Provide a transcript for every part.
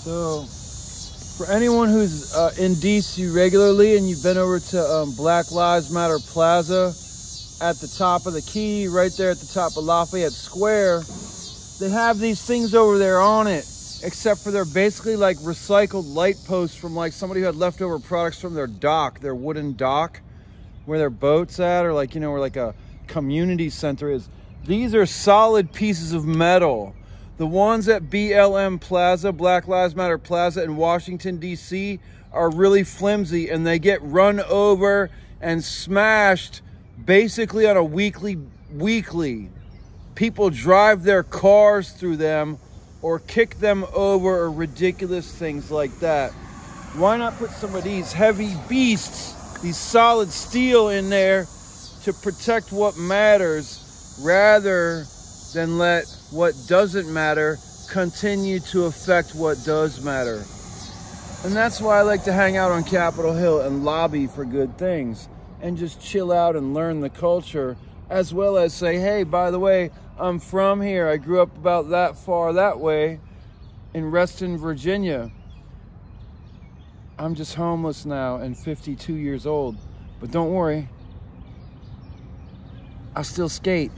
So, for anyone who's in DC regularly and you've been over to Black Lives Matter Plaza at the top of the key, right there at the top of Lafayette Square, they have these things over there on it, except for they're basically like recycled light posts from like somebody who had leftover products from their dock, their wooden dock, where their boat's at, or like, you know, where like a community center is. These are solid pieces of metal. The ones at BLM Plaza, Black Lives Matter Plaza in Washington, D.C. are really flimsy, and they get run over and smashed basically on a weekly. People drive their cars through them or kick them over, or ridiculous things like that. Why not put some of these heavy beasts, these solid steel in there to protect what matters, rather than let what doesn't matter continue to affect what does matter? And that's why I like to hang out on Capitol Hill and lobby for good things and just chill out and learn the culture, as well as say, hey, by the way, I'm from here. I grew up about that far that way in Reston, Virginia. I'm just homeless now and 52 years old. But don't worry, I still skate.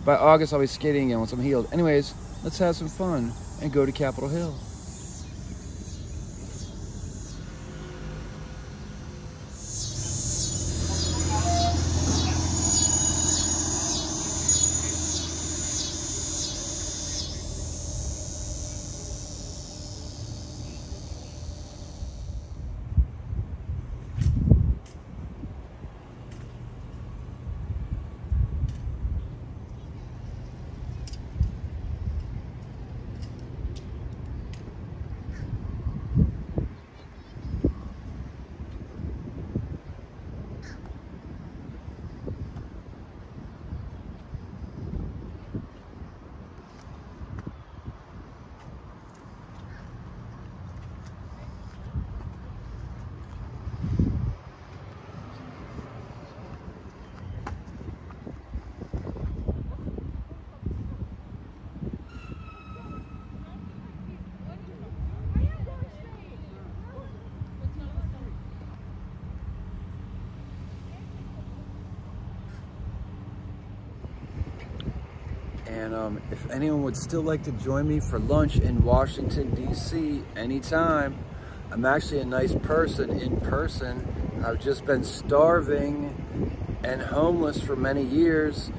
By August, I'll be skating again once I'm healed. Anyways, let's have some fun and go to Capitol Hill. And if anyone would still like to join me for lunch in Washington, D.C. anytime, I'm actually a nice person in person. I've just been starving and homeless for many years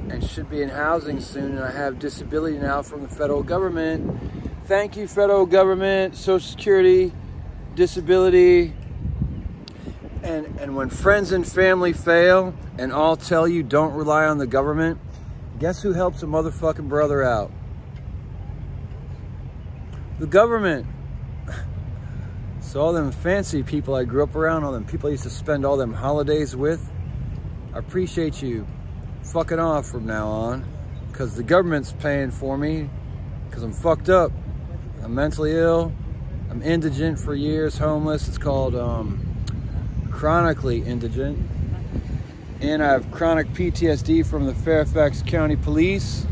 and should be in housing soon, and I have disability now from the federal government. Thank you, federal government, Social Security, disability. And when friends and family fail and all tell you don't rely on the government, guess who helps a motherfucking brother out? The government. So all them fancy people I grew up around, all them people I used to spend all them holidays with, I appreciate you fucking off from now on, because the government's paying for me, because I'm fucked up. I'm mentally ill. I'm indigent for years, homeless. It's called chronically indigent. And I have chronic PTSD from the Fairfax County Police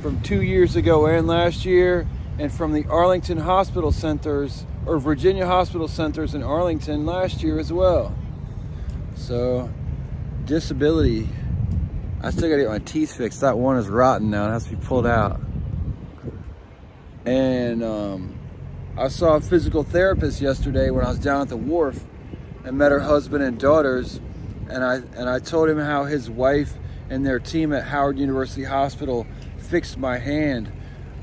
from 2 years ago and last year, and from the Arlington Hospital Centers, or Virginia Hospital Centers in Arlington last year as well. So, disability. I still gotta get my teeth fixed. That one is rotten now. It has to be pulled out. And I saw a physical therapist yesterday when I was down at the wharf and met her husband and daughters. And I told him how his wife and their team at Howard University Hospital fixed my hand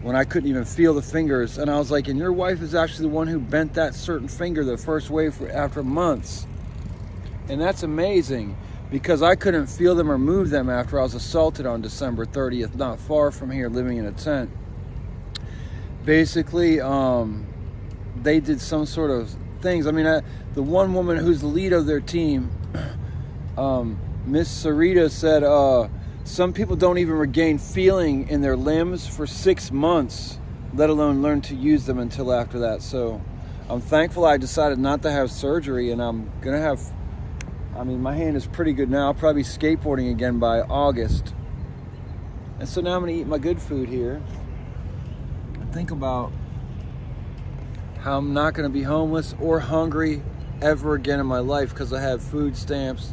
when I couldn't even feel the fingers. And I was like, and your wife is actually the one who bent that certain finger the first way after months. And that's amazing, because I couldn't feel them or move them after I was assaulted on December 30th, not far from here, living in a tent. Basically, they did some sort of things. I mean, the one woman who's the lead of their team, Miss Sarita, said some people don't even regain feeling in their limbs for 6 months, let alone learn to use them until after that. So I'm thankful I decided not to have surgery, and I'm gonna have, I mean, my hand is pretty good now. I'll probably be skateboarding again by August. And so now I'm gonna eat my good food here. think about how I'm not going to be homeless or hungry ever again in my life because I have food stamps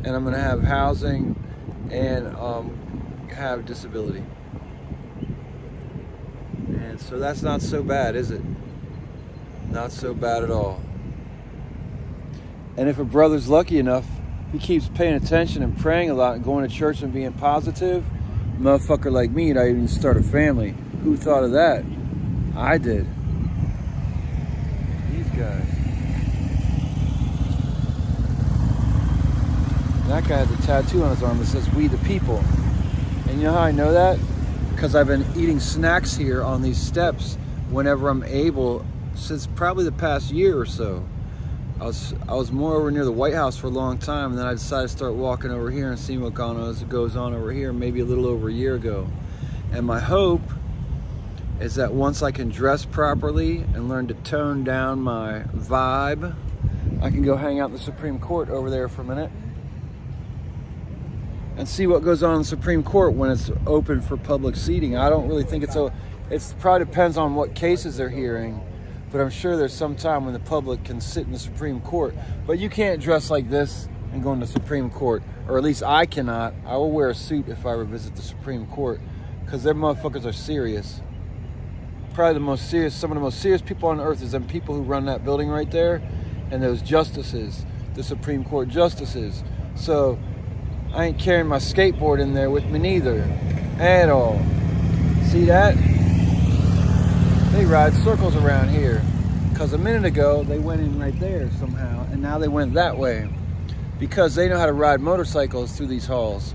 and I'm going to have housing and have disability. And so that's not so bad, is it? Not so bad at all. And if a brother's lucky enough, he keeps paying attention and praying a lot and going to church and being positive, a motherfucker like me, and I even start a family. Who thought of that? I did. These guys. That guy has a tattoo on his arm that says, "We the people." And you know how I know that? Because I've been eating snacks here on these steps whenever I'm able since probably the past year or so. I was more over near the White House for a long time, and then I decided to start walking over here and seeing what goes on over here maybe a little over a year ago. And my hope is that once I can dress properly and learn to tone down my vibe, I can go hang out in the Supreme Court over there for a minute and see what goes on in the Supreme Court when it's open for public seating. I don't really think it probably depends on what cases they're hearing, but I'm sure there's some time when the public can sit in the Supreme Court. But you can't dress like this and go in the Supreme Court, or at least I cannot. I will wear a suit if I ever visit the Supreme Court, because their motherfuckers are serious. Probably some of the most serious people on earth is them people who run that building right there, and those justices, the Supreme Court justices. So I ain't carrying my skateboard in there with me neither, at all. See that? They ride circles around here, because a minute ago they went in right there somehow, and now they went that way, because they know how to ride motorcycles through these halls,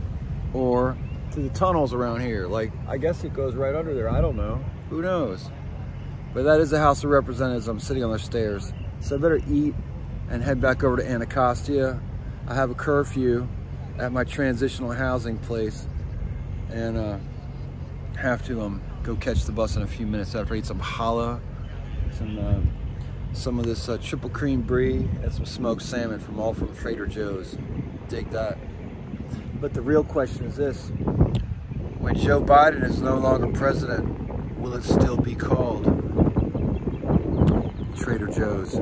or through the tunnels around here. Like, I guess it goes right under there, I don't know. Who knows? But that is the House of Representatives. I'm sitting on the stairs. So I better eat and head back over to Anacostia. I have a curfew at my transitional housing place, and have to go catch the bus in a few minutes after I eat some challah, some of this triple cream brie, and some smoked salmon from Trader Joe's. Dig that. But the real question is this: when Joe Biden is no longer president, will it still be called Trader Joe's?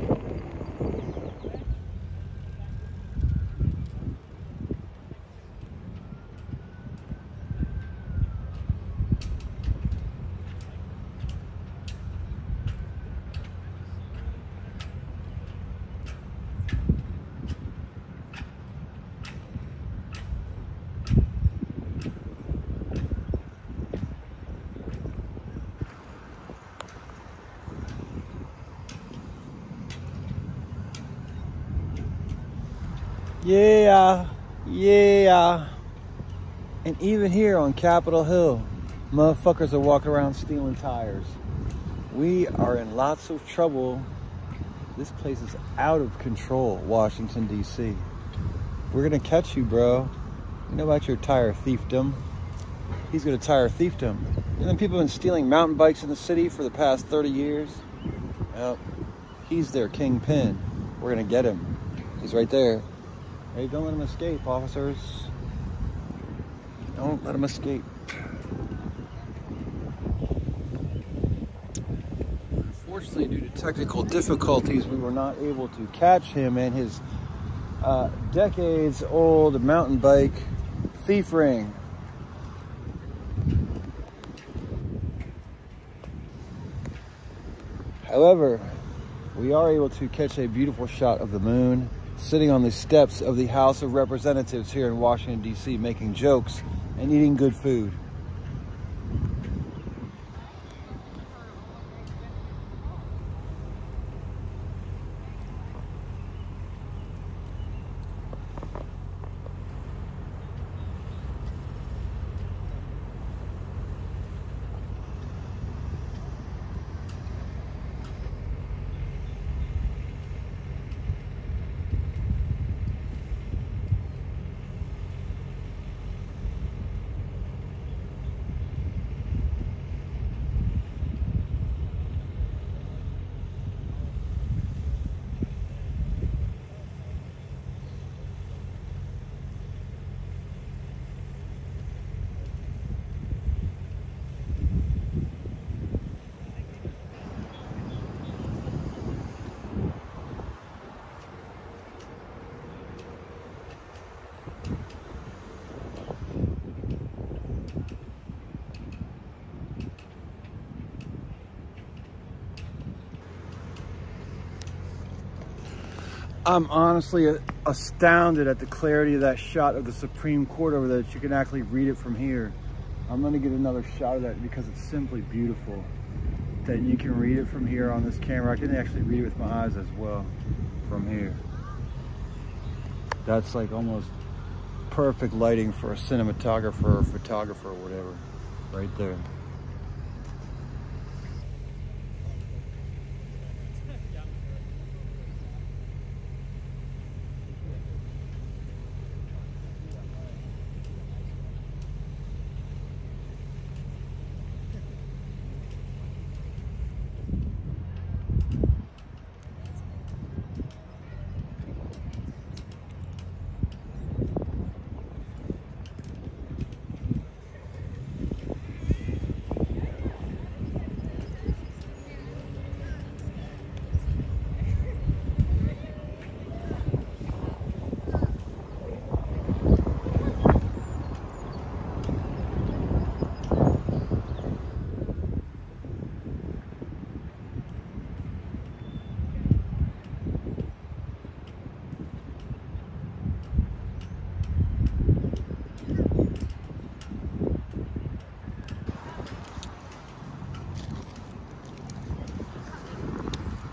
Yeah. And even here on Capitol Hill, motherfuckers are walking around stealing tires. We are in lots of trouble. This place is out of control, Washington, D.C. We're gonna catch you, bro. You know about your tire thiefdom? He's gonna tire thiefdom. And then people have been stealing mountain bikes in the city for the past 30 years. Well, he's their kingpin. We're gonna get him. He's right there. Hey, don't let him escape, officers. Don't let him escape. Unfortunately, due to technical difficulties, we were not able to catch him and his decades-old mountain bike thief ring. However, we are able to catch a beautiful shot of the moon sitting on the steps of the House of Representatives here in Washington, D.C., making jokes and eating good food. I'm honestly astounded at the clarity of that shot of the Supreme Court over there, that you can actually read it from here. I'm gonna get another shot of that because it's simply beautiful that you can read it from here on this camera. I can actually read it with my eyes as well from here. That's like almost perfect lighting for a cinematographer or photographer or whatever, right there.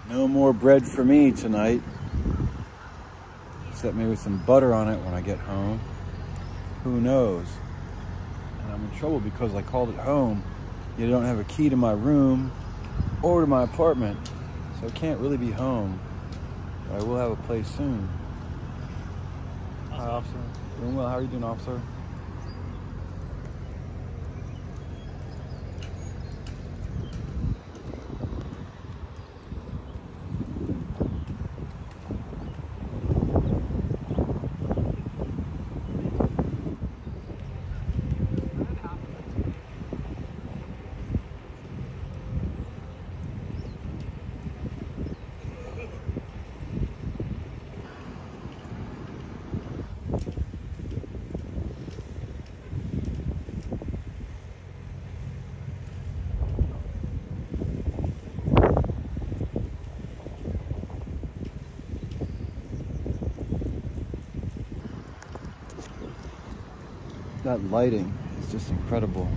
No more bread for me tonight, except maybe some butter on it when I get home. Who knows? And I'm in trouble because I called it home. You don't have a key to my room or to my apartment, so I can't really be home. But I will have a place soon. Hi, officer. Doing well. How are you doing, officer? That lighting is just incredible.